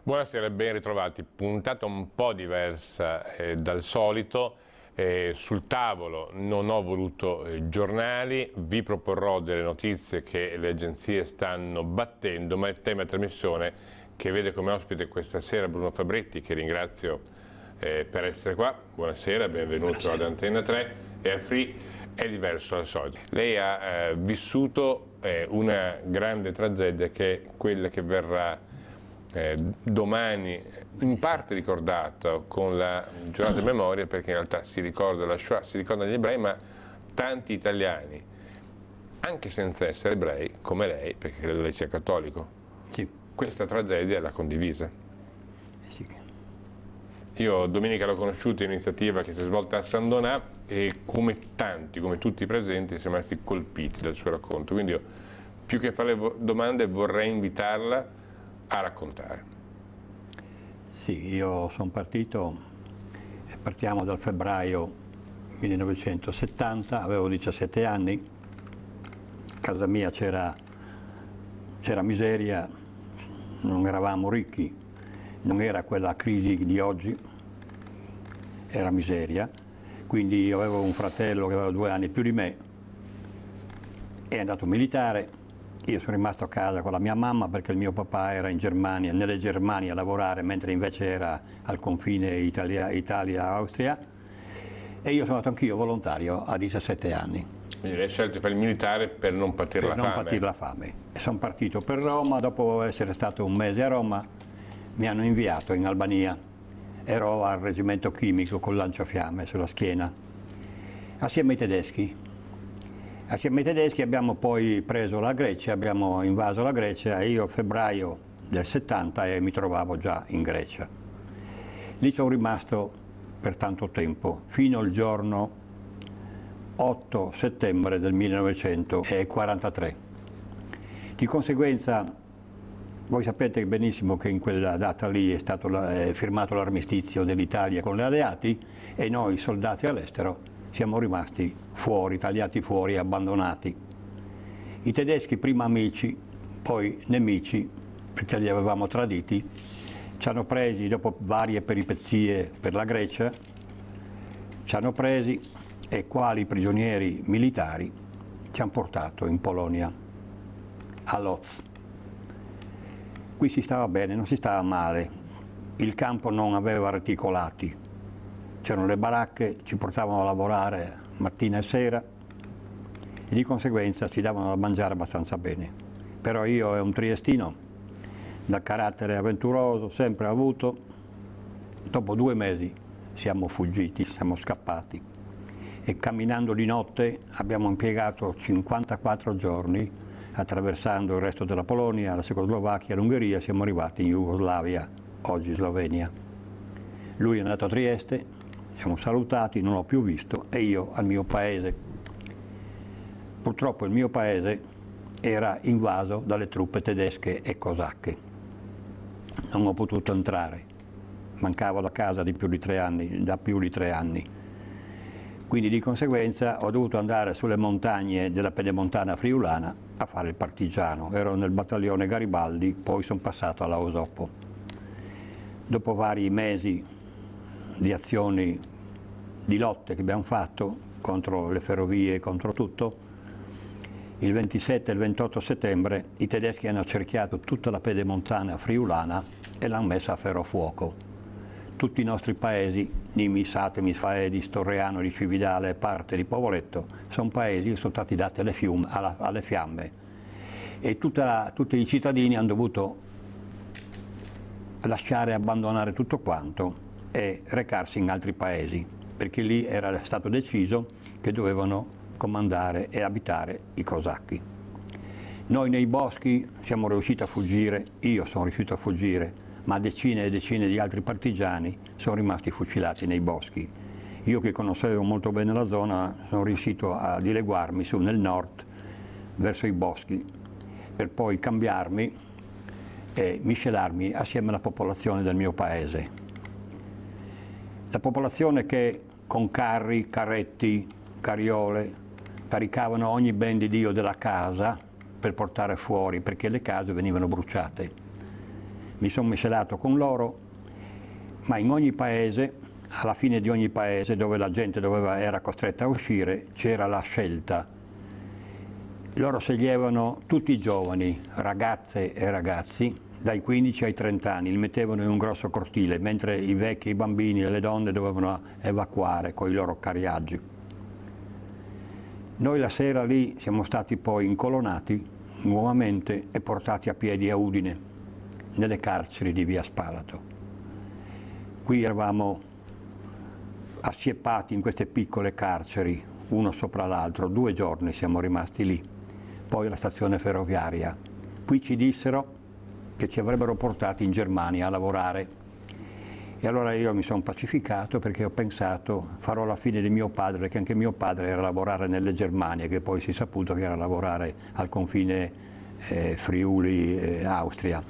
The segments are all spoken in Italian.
Buonasera e ben ritrovati. Puntata un po' diversa dal solito. Sul tavolo non ho voluto giornali, vi proporrò delle notizie che le agenzie stanno battendo, ma il tema trasmissione che vede come ospite questa sera Bruno Fabretti, che ringrazio per essere qua. Buonasera, benvenuto ad Antenna 3 e a Free. È diverso dal solito. Lei ha vissuto una grande tragedia che è quella che verrà domani in parte ricordato con la giornata di memoria, perché in realtà si ricorda la Shoah, si ricordano gli ebrei, ma tanti italiani, anche senza essere ebrei, come lei, perché credo lei sia cattolico, sì, questa tragedia l'ha condivisa. sì. Io domenica l'ho conosciuta in un'iniziativa che si è svolta a San Donà e come tanti, come tutti i presenti, siamo rimasti colpiti dal suo racconto. Quindi io, più che fare le domande, vorrei invitarla a raccontare. Sì, io sono partito, partiamo dal febbraio 1970, avevo 17 anni, a casa mia c'era miseria, non eravamo ricchi, non era quella crisi di oggi, era miseria, quindi io avevo un fratello che aveva 2 anni più di me, è andato militare. Io sono rimasto a casa con la mia mamma perché il mio papà era in Germania, nelle Germanie a lavorare, mentre invece era al confine Italia-Austria, e io sono andato anch'io volontario a 17 anni. Quindi lei ha scelto di fare il militare per non patire la fame? Per non patire la fame. E sono partito per Roma, dopo essere stato un mese a Roma mi hanno inviato in Albania. Ero al reggimento chimico con lanciafiamme sulla schiena, assieme ai tedeschi. Assieme ai tedeschi abbiamo poi preso la Grecia, abbiamo invaso la Grecia e io a febbraio del 70 mi trovavo già in Grecia. Lì sono rimasto per tanto tempo, fino al giorno 8 settembre del 1943. Di conseguenza, voi sapete benissimo che in quella data lì è stato firmato l'armistizio dell'Italia con gli alleati e noi soldati all'estero siamo rimasti fuori, tagliati fuori, abbandonati. I tedeschi prima amici, poi nemici, perché li avevamo traditi, ci hanno presi dopo varie peripezie per la Grecia, ci hanno presi e quali prigionieri militari ci hanno portato in Polonia, a Lodz. Qui si stava bene, non si stava male, il campo non aveva reticolati. C'erano le baracche, ci portavano a lavorare mattina e sera e di conseguenza ci davano da mangiare abbastanza bene. Però io è un triestino, da carattere avventuroso, sempre avuto. Dopo 2 mesi siamo fuggiti, siamo scappati e camminando di notte abbiamo impiegato 54 giorni attraversando il resto della Polonia, la Cecoslovacchia, l'Ungheria, siamo arrivati in Jugoslavia, oggi Slovenia. Lui è andato a Trieste, siamo salutati, non l'ho più visto, e io al mio paese. Purtroppo il mio paese era invaso dalle truppe tedesche e cosacche. Non ho potuto entrare, mancavo la casa da più di 3 anni. Quindi di conseguenza ho dovuto andare sulle montagne della Pedemontana friulana a fare il partigiano. Ero nel battaglione Garibaldi, poi sono passato alla Osopo. Dopo vari mesi di azioni, di lotte che abbiamo fatto contro le ferrovie, contro tutto, il 27 e il 28 settembre i tedeschi hanno cerchiato tutta la Pedemontana friulana e l'hanno messa a ferro fuoco. Tutti i nostri paesi, Nimi, Satemi, Faedi, Storreano di Cividale e parte di Povoletto, sono paesi che sono stati dati alle fiamme e tutti i cittadini hanno dovuto lasciare, abbandonare tutto quanto e recarsi in altri paesi, perché lì era stato deciso che dovevano comandare e abitare i cosacchi. Noi nei boschi siamo riusciti a fuggire, io sono riuscito a fuggire, ma decine e decine di altri partigiani sono rimasti fucilati nei boschi. Io che conoscevo molto bene la zona sono riuscito a dileguarmi su nel nord, verso i boschi, per poi cambiarmi e miscelarmi assieme alla popolazione del mio paese. La popolazione che con carri, carretti, carriole caricavano ogni ben di Dio della casa per portare fuori, perché le case venivano bruciate. mi sono miscelato con loro, ma in ogni paese, alla fine di ogni paese dove la gente era costretta a uscire, c'era la scelta. Loro sceglievano tutti i giovani, ragazze e ragazzi, dai 15 ai 30 anni, li mettevano in un grosso cortile, mentre i vecchi, i bambini e le donne dovevano evacuare con i loro cariaggi. Noi la sera lì siamo stati poi incolonnati nuovamente e portati a piedi a Udine, nelle carceri di via Spalato. Qui eravamo assieppati in queste piccole carceri, uno sopra l'altro, 2 giorni siamo rimasti lì. Poi alla stazione ferroviaria. Qui ci dissero che ci avrebbero portati in Germania a lavorare. E allora io mi sono pacificato perché ho pensato farò la fine di mio padre, perché anche mio padre era a lavorare nelle Germanie, che poi si è saputo che era a lavorare al confine Friuli-Austria.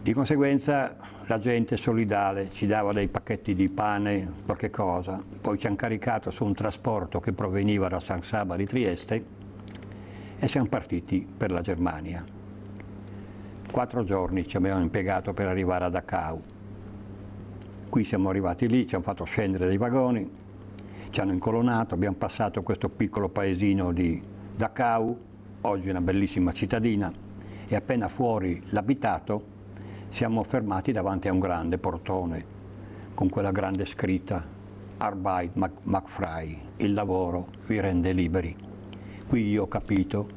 Di conseguenza la gente solidale ci dava dei pacchetti di pane, qualche cosa, poi ci hanno caricato su un trasporto che proveniva da San Saba di Trieste e siamo partiti per la Germania. 4 giorni ci abbiamo impiegato per arrivare a Dachau. Qui siamo arrivati lì, ci hanno fatto scendere dai vagoni, ci hanno incolonnato, abbiamo passato questo piccolo paesino di Dachau, oggi una bellissima cittadina, e appena fuori l'abitato siamo fermati davanti a un grande portone con quella grande scritta Arbeit macht frei, il lavoro vi rende liberi. Qui io ho capito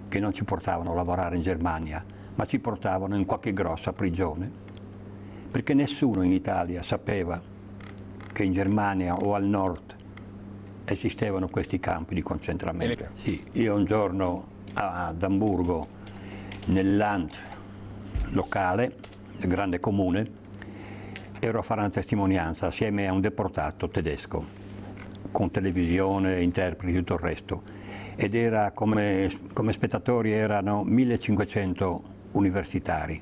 che non ci portavano a lavorare in Germania, ma ci portavano in qualche grossa prigione, perché nessuno in Italia sapeva che in Germania o al nord esistevano questi campi di concentramento. Sì, io un giorno ad Amburgo, nel Land locale, nel grande comune, ero a fare una testimonianza assieme a un deportato tedesco, con televisione, interpreti e tutto il resto, ed era come spettatori erano 1500 universitari.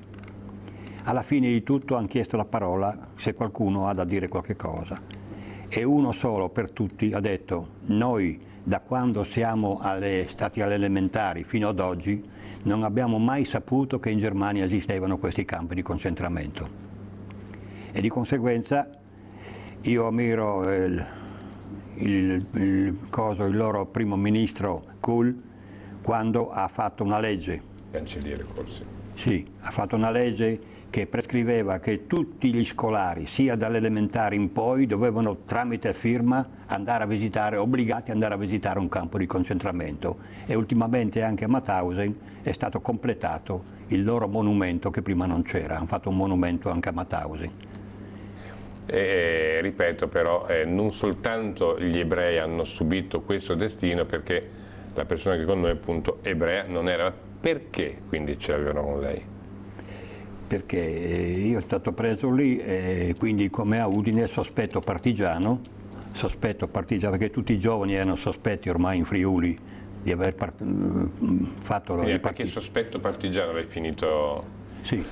Alla fine di tutto hanno chiesto la parola se qualcuno ha da dire qualche cosa e uno solo per tutti ha detto: noi da quando siamo stati alle elementari fino ad oggi non abbiamo mai saputo che in Germania esistevano questi campi di concentramento. E di conseguenza io ammiro il loro primo ministro Kohl quando ha fatto una legge. Cancelliere forse. Sì, ha fatto una legge che prescriveva che tutti gli scolari, sia dall'elementare in poi, dovevano tramite firma andare a visitare, obbligati ad andare a visitare un campo di concentramento. E ultimamente anche a Mauthausen è stato completato il loro monumento che prima non c'era, hanno fatto un monumento anche a Mauthausen. Ripeto però, non soltanto gli ebrei hanno subito questo destino, perché la persona che con noi appunto ebrea non era. Perché quindi ce l'avevano con lei? Perché io sono stato preso lì e quindi come a Udine sospetto partigiano, perché tutti i giovani erano sospetti ormai in Friuli di aver fatto... Quindi perché sospetto partigiano l'hai finito? Sì.